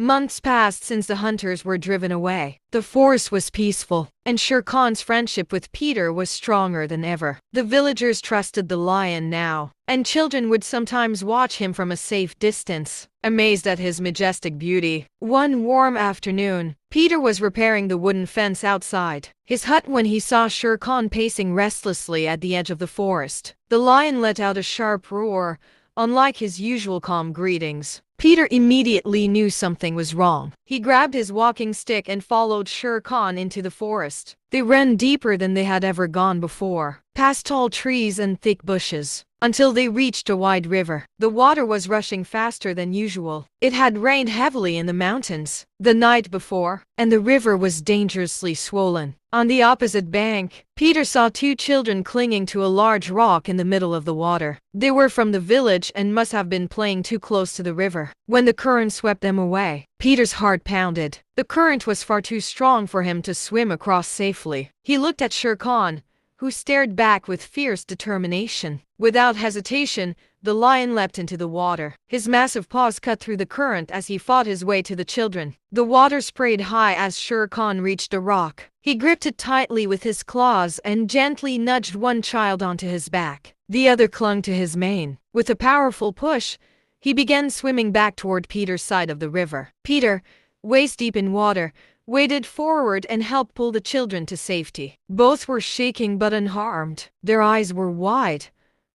Months passed since the hunters were driven away. The forest was peaceful, and Shere Khan's friendship with Peter was stronger than ever. The villagers trusted the lion now, and children would sometimes watch him from a safe distance, amazed at his majestic beauty. One warm afternoon, Peter was repairing the wooden fence outside his hut when he saw Shere Khan pacing restlessly at the edge of the forest. The lion let out a sharp roar, unlike his usual calm greetings. Peter immediately knew something was wrong. He grabbed his walking stick and followed Shere Khan into the forest. They ran deeper than they had ever gone before, past tall trees and thick bushes, until they reached a wide river. The water was rushing faster than usual. It had rained heavily in the mountains the night before, and the river was dangerously swollen. On the opposite bank, Peter saw two children clinging to a large rock in the middle of the water. They were from the village and must have been playing too close to the river when the current swept them away. Peter's heart pounded. The current was far too strong for him to swim across safely. He looked at Shere Khan, who stared back with fierce determination. Without hesitation, the lion leapt into the water. His massive paws cut through the current as he fought his way to the children. The water sprayed high as Shere Khan reached a rock. He gripped it tightly with his claws and gently nudged one child onto his back. The other clung to his mane. With a powerful push, he began swimming back toward Peter's side of the river. Peter, waist deep in water, waded forward and helped pull the children to safety. Both were shaking but unharmed. Their eyes were wide,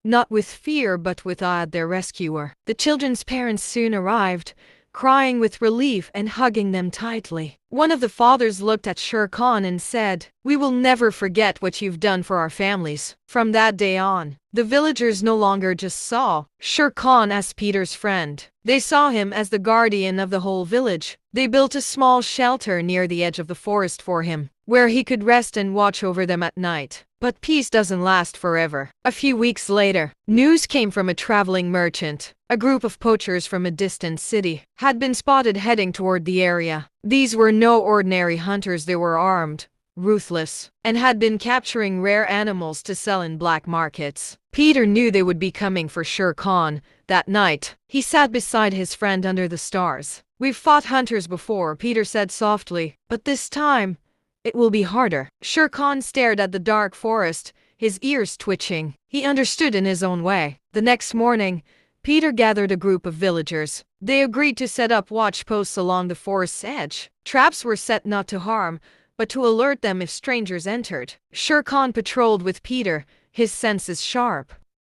not with fear but with awe at their rescuer. The children's parents soon arrived, crying with relief and hugging them tightly. One of the fathers looked at Shere Khan and said, "We will never forget what you've done for our families." From that day on, the villagers no longer just saw Shere Khan as Peter's friend. They saw him as the guardian of the whole village. They built a small shelter near the edge of the forest for him, where he could rest and watch over them at night. But peace doesn't last forever. A few weeks later, news came from a traveling merchant. A group of poachers from a distant city had been spotted heading toward the area. These were no ordinary hunters. They were armed, ruthless, and had been capturing rare animals to sell in black markets. Peter knew they would be coming for Shere Khan. That night, he sat beside his friend under the stars. "We've fought hunters before," Peter said softly, "but this time, it will be harder." Shere Khan stared at the dark forest, his ears twitching. He understood in his own way. The next morning, Peter gathered a group of villagers. They agreed to set up watch posts along the forest's edge. Traps were set not to harm, but to alert them if strangers entered. Shere Khan patrolled with Peter, his senses sharp.